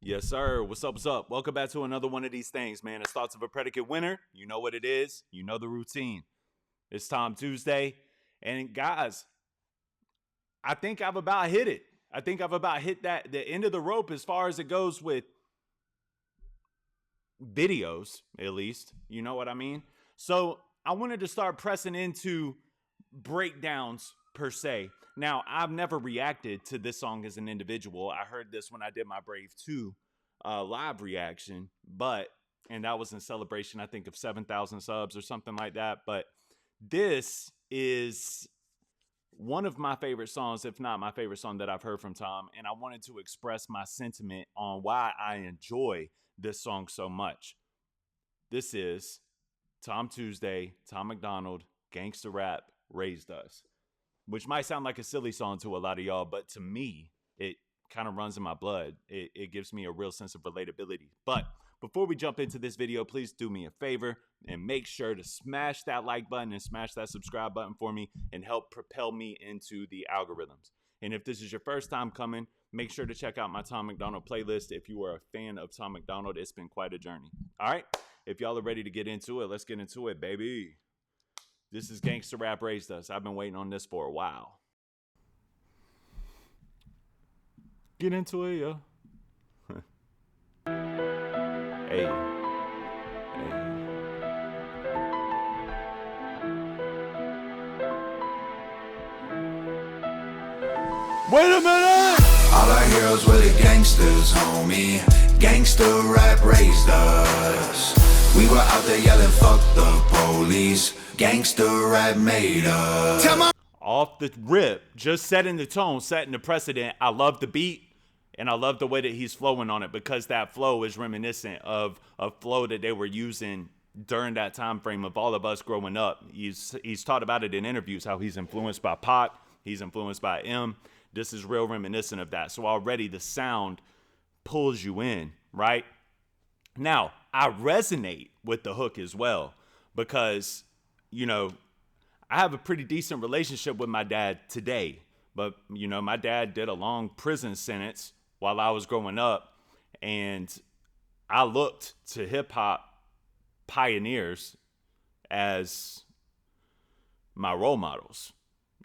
Yes, sir. What's up? What's up? Welcome back to another one of these things, man. It's Thoughts of a Predicate Winner. You know what it is. You know the routine. It's Tom Tuesday. And guys, I think I've about hit it. I think I've about hit the end of the rope as far as it goes with videos, at least. You know what I mean? So I wanted to start pressing into breakdowns per se. Now, I've never reacted to this song as an individual. I heard this when I did my Brave 2 live reaction, and that was in celebration, I think, of 7,000 subs or something like that. But this is one of my favorite songs, if not my favorite song that I've heard from Tom, and I wanted to express my sentiment on why I enjoy this song so much. This is Tom Tuesday, Tom Macdonald, Gangsta Rap, Raised Us, which might sound like a silly song to a lot of y'all, but to me, it kind of runs in my blood. It gives me a real sense of relatability. But before we jump into this video, please do me a favor and make sure to smash that like button and smash that subscribe button for me and help propel me into the algorithms. And if this is your first time coming, make sure to check out my Tom Macdonald playlist. If you are a fan of Tom Macdonald, it's been quite a journey. All right, if y'all are ready to get into it, let's get into it, baby. This is Gangsta Rap Raised Us. I've been waiting on this for a while. Get into it, yo. Hey. Wait a minute! All our heroes were the gangsters, homie. Gangsta rap raised us. We were out there yelling, fuck the police. Gangsta rap made us. Off the rip, just setting the tone, setting the precedent. I love the beat, and I love the way that he's flowing on it, because that flow is reminiscent of a flow that they were using during that time frame of all of us growing up. He's talked about it in interviews, how he's influenced by Pac, he's influenced by M. This is real reminiscent of that. So already the sound pulls you in, right? Now, I resonate with the hook as well, because, you know, I have a pretty decent relationship with my dad today. But, you know, my dad did a long prison sentence while I was growing up, and I looked to hip-hop pioneers as my role models.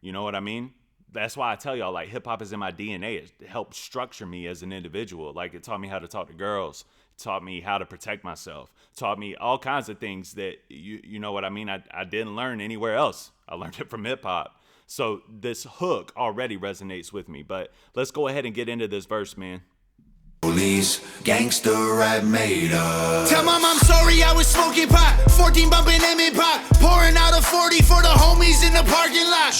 You know what I mean? That's why I tell y'all, like, hip-hop is in my DNA. It helped structure me as an individual. Like, it taught me how to talk to girls. It taught me how to protect myself. It taught me all kinds of things that, you know what I mean, I didn't learn anywhere else. I learned it from hip-hop. So this hook already resonates with me. But let's go ahead and get into this verse, man. Police, gangsta rap made us. Tell mom I'm sorry, I was smoking pot. 14 bumping M pop. Pouring out a 40 for the homies in the parking lot.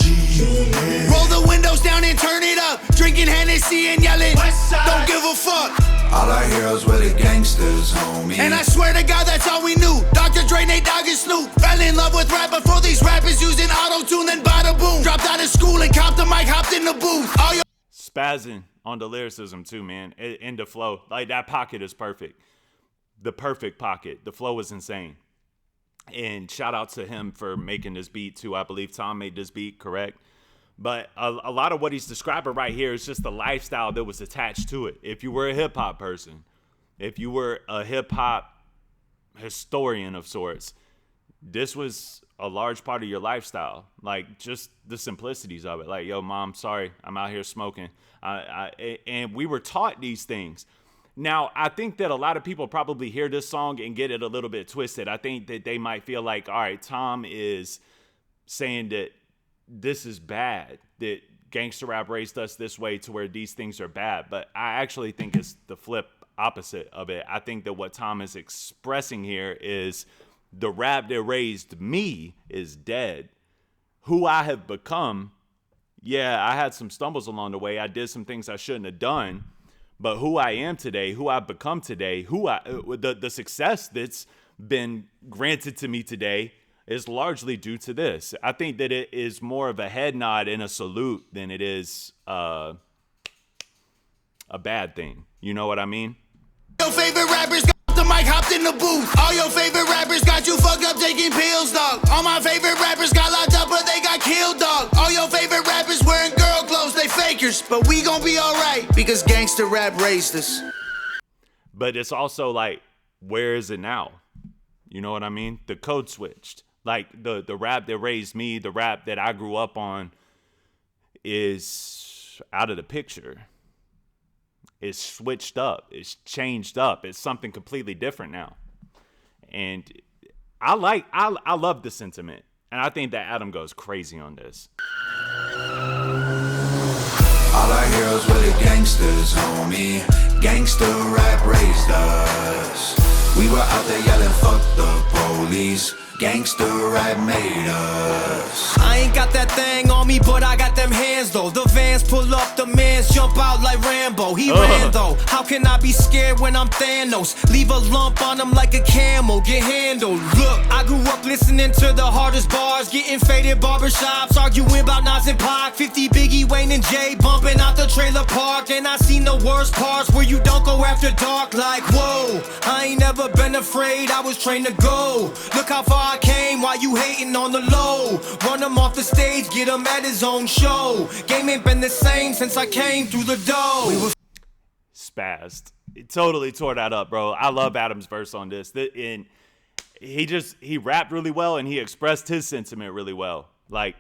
Roll the windows down and turn it up. Drinking Hennessy and yelling, don't give a fuck. All our heroes were the gangsters, homie. And I swear to God, that's all we knew. Dr. Dre, Nate Dogg, and Snoop fell in love with rap before these rappers using auto-tune, then bada boom. Dropped out of school and copped the mic, hopped in the booth. All your Spazzing on the lyricism too, man. In the flow. Like, that pocket is perfect. The perfect pocket. The flow is insane. And shout out to him for making this beat too. I believe Tom made this beat, correct? But a lot of what he's describing right here is just the lifestyle that was attached to it. If you were a hip-hop person, if you were a hip-hop historian of sorts, this was a large part of your lifestyle. Like, just the simplicities of it. Like, yo, mom, sorry, I'm out here smoking. And we were taught these things. Now, I think that a lot of people probably hear this song and get it a little bit twisted. I think that they might feel like, all right, Tom is saying that this is bad, that gangster rap raised us this way to where these things are bad. But I actually think it's the flip opposite of it. I think that what Tom is expressing here is the rap that raised me is dead. Who I have become, yeah, I had some stumbles along the way. I did some things I shouldn't have done. But who I am today, who I've become today, the success that's been granted to me today is largely due to this. I think that it is more of a head nod and a salute than it is a bad thing. You know what I mean? Your favorite rappers got the mic, hopped in the booth. All your favorite rappers got you fucked up taking pills, dog. All my favorite rappers got locked up, but they got killed, dog. All your favorite rappers wearing girl clothes, they fakers. But we gon' be alright, because gangster rap raised us. But it's also like, where is it now? You know what I mean? The code switched. Like the rap that raised me, the rap that I grew up on is out of the picture. It's switched up. It's changed up. It's something completely different now. And I love the sentiment. And I think that Adam goes crazy on this. All our heroes were the gangsters, homie. Gangster rap raised us. We were out there yelling, fuck the police. Gangster rap made us. I ain't got that thing on me, but I got them hands though. The vans pull up, the mans jump out like Rambo. He ran though. How can I be scared when I'm Thanos? Leave a lump on him like a camel, get handled. Look, I grew up listening to the hardest bars, getting faded barbershops, arguing about Nas and Pac. 50 Biggie, Wayne and Jay bumping out the trailer park. And I seen the worst parts where you don't go after dark. Like whoa, I ain't never been afraid, I was trained to go. Look how far I came while you hating on the low. Run him off the stage, get him at his own show. Game ain't been the same since I came through the door. We were Spazzed. He totally tore that up, bro. I love Adam's verse on this. And he rapped really well and he expressed his sentiment really well. Like,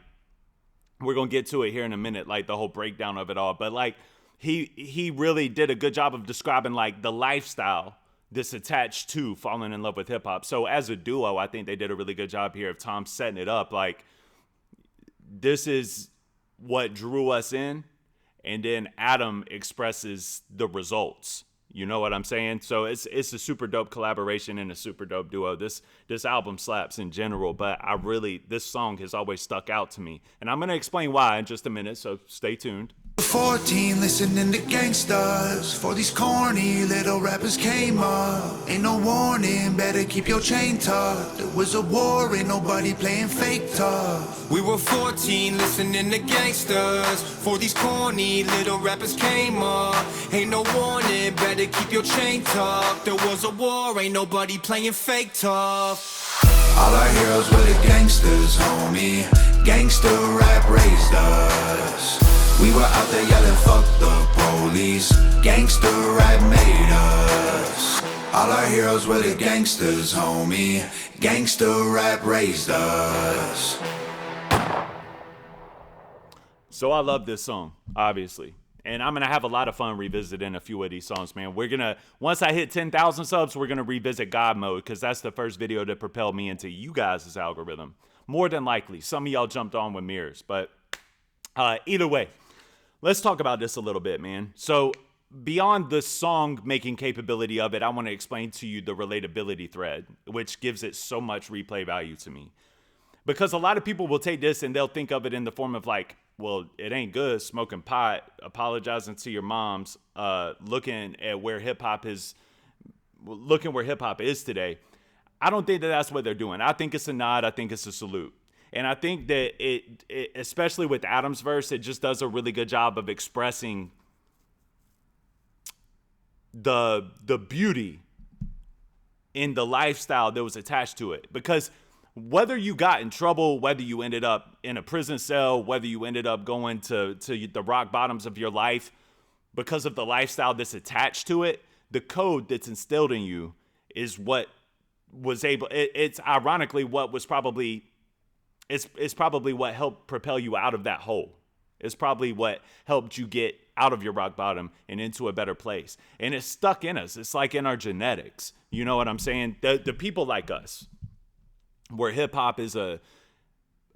we're going to get to it here in a minute, like the whole breakdown of it all. But like, he really did a good job of describing like the lifestyle this attached to falling in love with hip hop. So as a duo, I think they did a really good job here of Tom setting it up. Like, this is what drew us in, and then Adam expresses the results. You know what I'm saying? So it's a super dope collaboration and a super dope duo. This album slaps in general, but this song has always stuck out to me. And I'm going to explain why in just a minute, so stay tuned. 14 listening to gangsters. For these corny little rappers came up. Ain't no warning, better keep your chain tucked. There was a war, ain't nobody playing fake tough. We were 14 listening to gangsters. For these corny little rappers came up. Ain't no warning, better keep your chain tucked. There was a war, ain't nobody playing fake tough. All our heroes were the gangsters, homie. Gangster rap raised us. We were out there yelling, fuck the police. Gangster rap made us. All our heroes were the gangsters, homie. Gangster rap raised us. So I love this song, obviously. And I'm going to have a lot of fun revisiting a few of these songs, man. Once I hit 10,000 subs, we're going to revisit God Mode, because that's the first video that propelled me into you guys' algorithm. More than likely. Some of y'all jumped on with mirrors, but either way. Let's talk about this a little bit, man. So beyond the song-making capability of it, I want to explain to you the relatability thread, which gives it so much replay value to me. Because a lot of people will take this and they'll think of it in the form of like, well, it ain't good, smoking pot, apologizing to your moms, looking where hip-hop is today. I don't think that that's what they're doing. I think it's a nod. I think it's a salute. And I think that it, especially with Adam's verse, it just does a really good job of expressing the beauty in the lifestyle that was attached to it. Because whether you got in trouble, whether you ended up in a prison cell, whether you ended up going to the rock bottoms of your life, because of the lifestyle that's attached to it, the code that's instilled in you is what was able. It's ironically what was probably. It's probably what helped propel you out of that hole. It's probably what helped you get out of your rock bottom and into a better place. And it's stuck in us. It's like in our genetics. You know what I'm saying? The people like us, where hip hop is a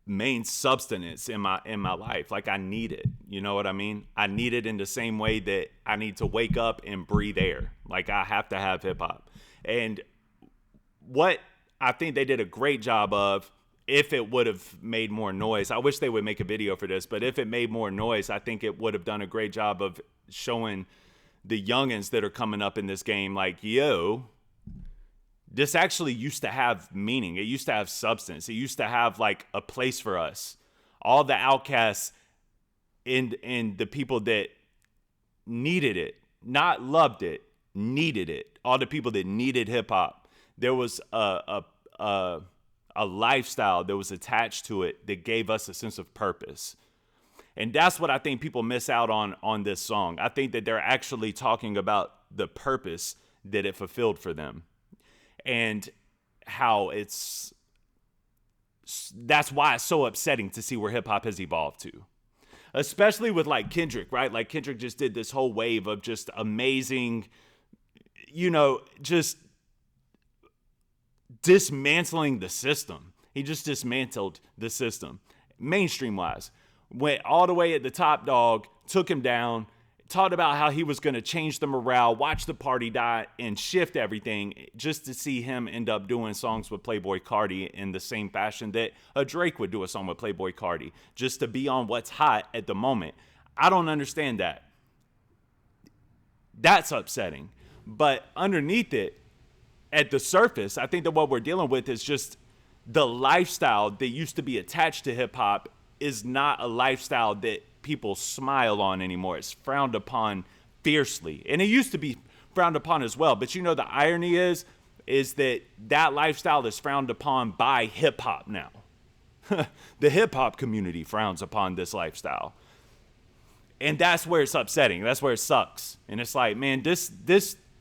main substance in my life. Like, I need it. You know what I mean? I need it in the same way that I need to wake up and breathe air. Like, I have to have hip hop. And what I think they did a great job of, if it would have made more noise, I wish they would make a video for this, but if it made more noise, I think it would have done a great job of showing the youngins that are coming up in this game, like, yo, this actually used to have meaning. It used to have substance. It used to have like a place for us. All the outcasts and the people that needed it, not loved it, needed it. All the people that needed hip hop. There was a lifestyle that was attached to it that gave us a sense of purpose. And that's what I think people miss out on this song. I think that they're actually talking about the purpose that it fulfilled for them, and how that's why it's so upsetting to see where hip hop has evolved to. Especially with like Kendrick, right? Like Kendrick just did this whole wave of just amazing, just dismantling the system. He just dismantled the system, mainstream wise. Went all the way at the top dog, took him down, talked about how he was going to change the morale, watch the party die, and shift everything, just to see him end up doing songs with Playboi Carti in the same fashion that a Drake would do a song with Playboi Carti, just to be on what's hot at the moment. I don't understand that. That's upsetting. But underneath it, at the surface, I think that what we're dealing with is just the lifestyle that used to be attached to hip hop is not a lifestyle that people smile on anymore. It's frowned upon fiercely. And it used to be frowned upon as well. But the irony is that lifestyle is frowned upon by hip hop now. The hip hop community frowns upon this lifestyle. And that's where it's upsetting. That's where it sucks. And it's like, man, this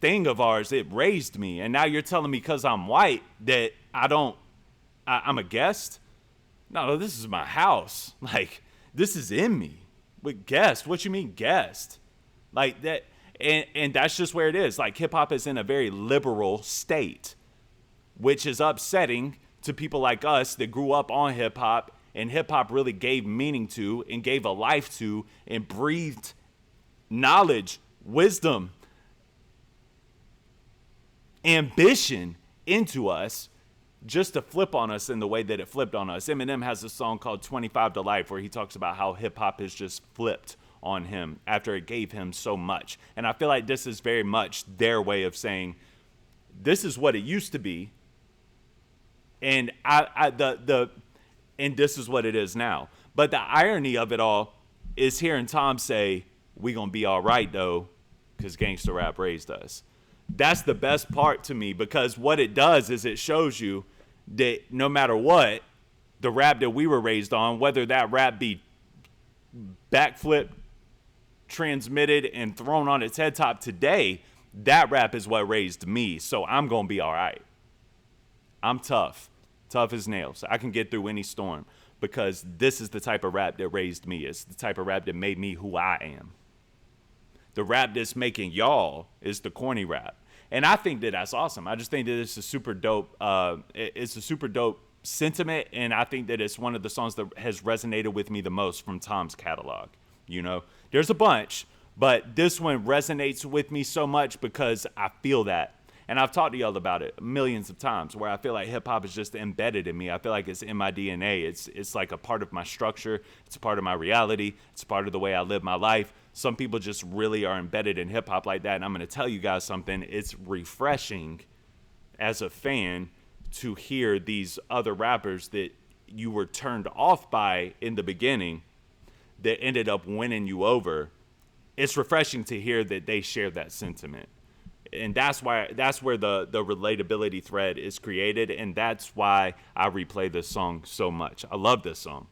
thing of ours, it raised me. And now you're telling me because I'm white that I'm a guest? No, this is my house. Like, this is in me. But guest? What you mean guest? Like that, and that's just where it is. Like, hip hop is in a very liberal state, which is upsetting to people like us that grew up on hip hop, and hip hop really gave meaning to and gave a life to and breathed knowledge, wisdom, ambition into us, just to flip on us in the way that it flipped on us. Eminem has a song called 25 to Life where he talks about how hip hop has just flipped on him after it gave him so much. And I feel like this is very much their way of saying, this is what it used to be, and and this is what it is now. But the irony of it all is hearing Tom say, we gonna be all right though, because gangsta rap raised us. That's the best part to me, because what it does is it shows you that no matter what, the rap that we were raised on, whether that rap be backflip, transmitted, and thrown on its head top today, that rap is what raised me. So I'm going to be all right. I'm tough as nails. I can get through any storm, because this is the type of rap that raised me. It's the type of rap that made me who I am. The rap that's making y'all is the corny rap. And I think that that's awesome. I just think that it's a super dope, sentiment. And I think that it's one of the songs that has resonated with me the most from Tom's catalog. There's a bunch, but this one resonates with me so much because I feel that. And I've talked to y'all about it millions of times, where I feel like hip hop is just embedded in me. I feel like it's in my DNA. It's like a part of my structure. It's a part of my reality. It's a part of the way I live my life. Some people just really are embedded in hip hop like that. And I'm going to tell you guys something. It's refreshing as a fan to hear these other rappers that you were turned off by in the beginning that ended up winning you over. It's refreshing to hear that they share that sentiment. And that's where the relatability thread is created, and that's why I replay this song so much. I love this song.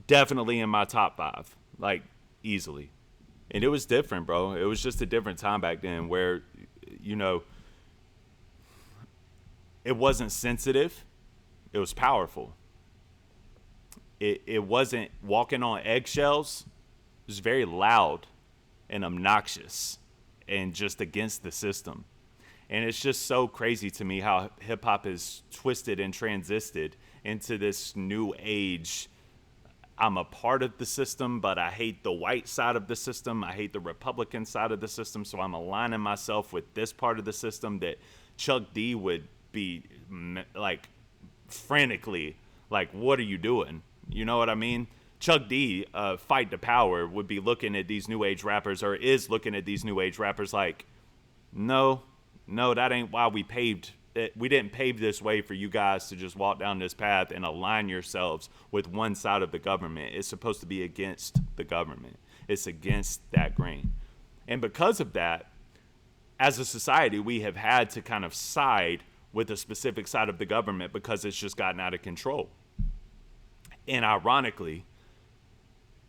Definitely in my top 5, like easily. And it was different, bro. It was just a different time back then where, it wasn't sensitive. It was powerful. It wasn't walking on eggshells. It was very loud and obnoxious and just against the system. And it's just so crazy to me how hip hop is twisted and transisted into this new age. I'm a part of the system, but I hate the white side of the system. I hate the Republican side of the system. So I'm aligning myself with this part of the system that Chuck D would be like frantically like, what are you doing? You know what I mean? Chuck D, Fight the Power, would be looking at these new age rappers, or is looking at these new age rappers like, no, that ain't why we paved it. We didn't pave this way for you guys to just walk down this path and align yourselves with one side of the government. It's supposed to be against the government. It's against that grain. And because of that, as a society, we have had to kind of side with a specific side of the government because it's just gotten out of control. And ironically,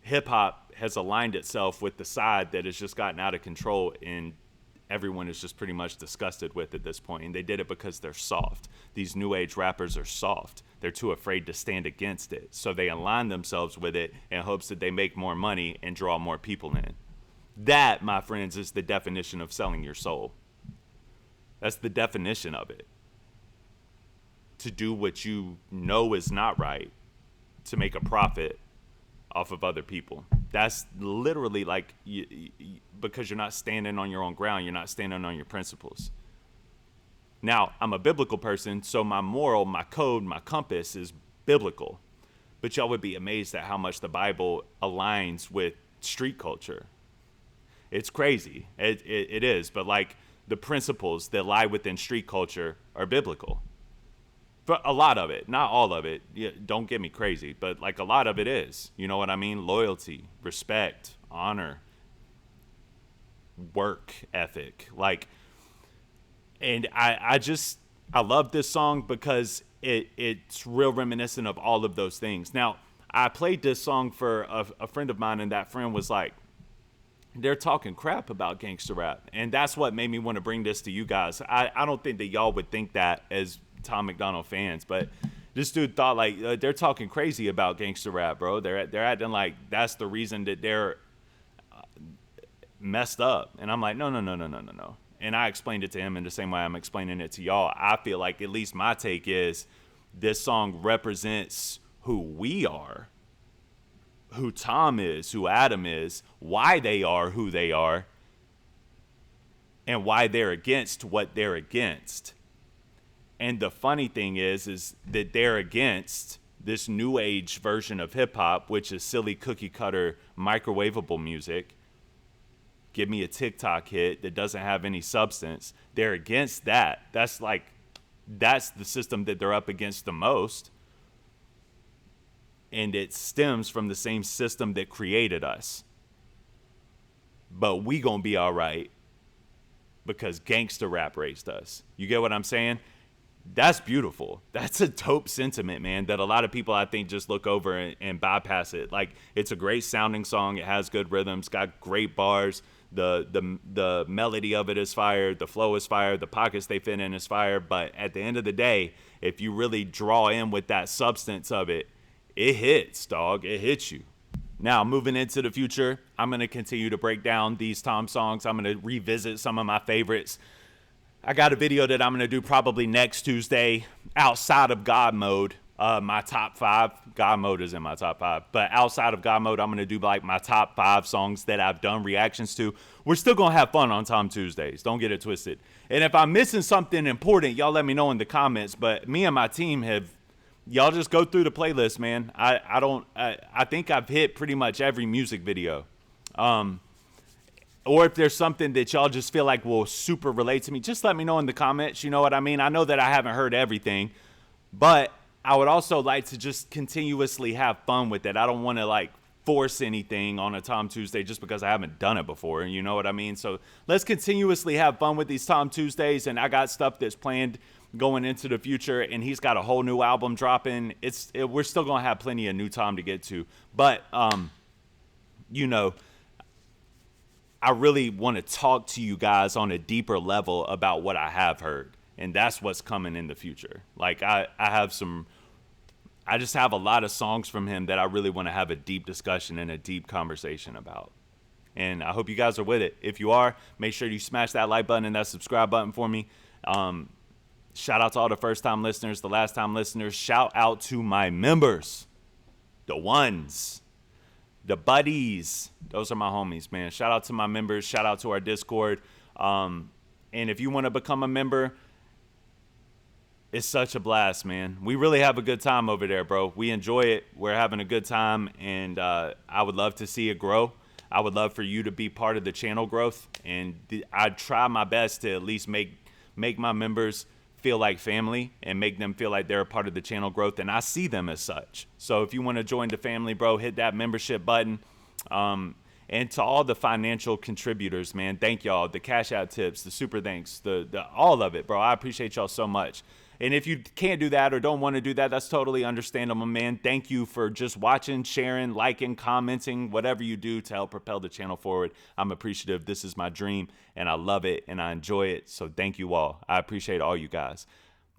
hip hop has aligned itself with the side that has just gotten out of control, and everyone is just pretty much disgusted with at this point. And they did it because they're soft. These new age rappers are soft. They're too afraid to stand against it. So they align themselves with it in hopes that they make more money and draw more people in. That, my friends, is the definition of selling your soul. That's the definition of it. To do what you know is not right, to make a profit off of other people. That's literally like, because you're not standing on your own ground, you're not standing on your principles. Now, I'm a biblical person, so my moral, my code, my compass is biblical. But y'all would be amazed at how much the Bible aligns with street culture. It's crazy. It is. But like, the principles that lie within street culture are biblical. But a lot of it, not all of it. Don't get me crazy, but like a lot of it is. You know what I mean? Loyalty, respect, honor, work ethic. Like, and I love this song because it's real reminiscent of all of those things. Now, I played this song for a friend of mine, and that friend was like, they're talking crap about gangster rap. And that's what made me want to bring this to you guys. I don't think that y'all would think that as Tom Macdonald fans, but this dude thought like they're talking crazy about gangster rap, bro. They're acting like that's the reason that they're messed up. And I'm like, no. And I explained it to him in the same way I'm explaining it to y'all. I feel like at least my take is this song represents who we are, who Tom is, who Adam is, why they are who they are, and why they're against what they're against. And the funny thing is that they're against this new age version of hip hop, which is silly cookie cutter microwavable music. Give me a TikTok hit that doesn't have any substance. They're against that. That's the system that they're up against the most. And it stems from the same system that created us. But we gonna be all right because gangster rap raised us. You get what I'm saying? That's beautiful. That's a dope sentiment, man, that a lot of people, I think, just look over and bypass it. Like, it's a great sounding song. It has good rhythms, got great bars. The melody of it is fire. The flow is fire. The pockets they fit in is fire. But at the end of the day, if you really draw in with that substance of it, it hits, dog. It hits you. Now, moving into the future, I'm going to continue to break down these Tom songs. I'm going to revisit some of my favorites. I got a video that I'm going to do probably next Tuesday outside of God mode, my top 5. God mode is in my top 5. But outside of God mode, I'm going to do like my top 5 songs that I've done reactions to. We're still going to have fun on Tom Tuesdays. Don't get it twisted. And if I'm missing something important, y'all let me know in the comments. But me and my team y'all just go through the playlist, man. I think I've hit pretty much every music video. Or if there's something that y'all just feel like will super relate to me, just let me know in the comments. You know what I mean? I know that I haven't heard everything, but I would also like to just continuously have fun with it. I don't want to like force anything on a Tom Tuesday just because I haven't done it before. You know what I mean? So let's continuously have fun with these Tom Tuesdays. And I got stuff that's planned going into the future, and he's got a whole new album dropping. We're still going to have plenty of new Tom to get to. But, you know, I really want to talk to you guys on a deeper level about what I have heard. And that's what's coming in the future. Like, I just have a lot of songs from him that I really want to have a deep discussion and a deep conversation about. And I hope you guys are with it. If you are, make sure you smash that like button and that subscribe button for me. Shout out to all the first-time listeners, the last-time listeners. Shout out to my members, the ones, the buddies. Those are my homies, man. Shout out to my members. Shout out to our Discord. And if you want to become a member, it's such a blast, man. We really have a good time over there, bro. We enjoy it. We're having a good time, and I would love to see it grow. I would love for you to be part of the channel growth, and I try my best to at least make my members feel like family and make them feel like they're a part of the channel growth, and I see them as such. So if you want to join the family, bro, hit that membership button. And to all the financial contributors, man, thank y'all. The cash out tips, the super thanks, the all of it, bro. I appreciate y'all so much. And if you can't do that or don't want to do that, that's totally understandable, man. Thank you for just watching, sharing, liking, commenting, whatever you do to help propel the channel forward. I'm appreciative. This is my dream, and I love it, and I enjoy it. So thank you all. I appreciate all you guys.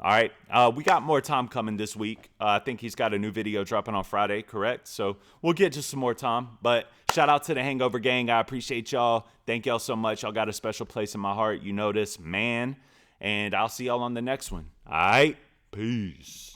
All right, we got more Tom coming this week. I think he's got a new video dropping on Friday, correct? So we'll get to some more Tom. But shout out to the Hangover Gang. I appreciate y'all. Thank y'all so much. Y'all got a special place in my heart. You know this, man. And I'll see y'all on the next one. All right, peace.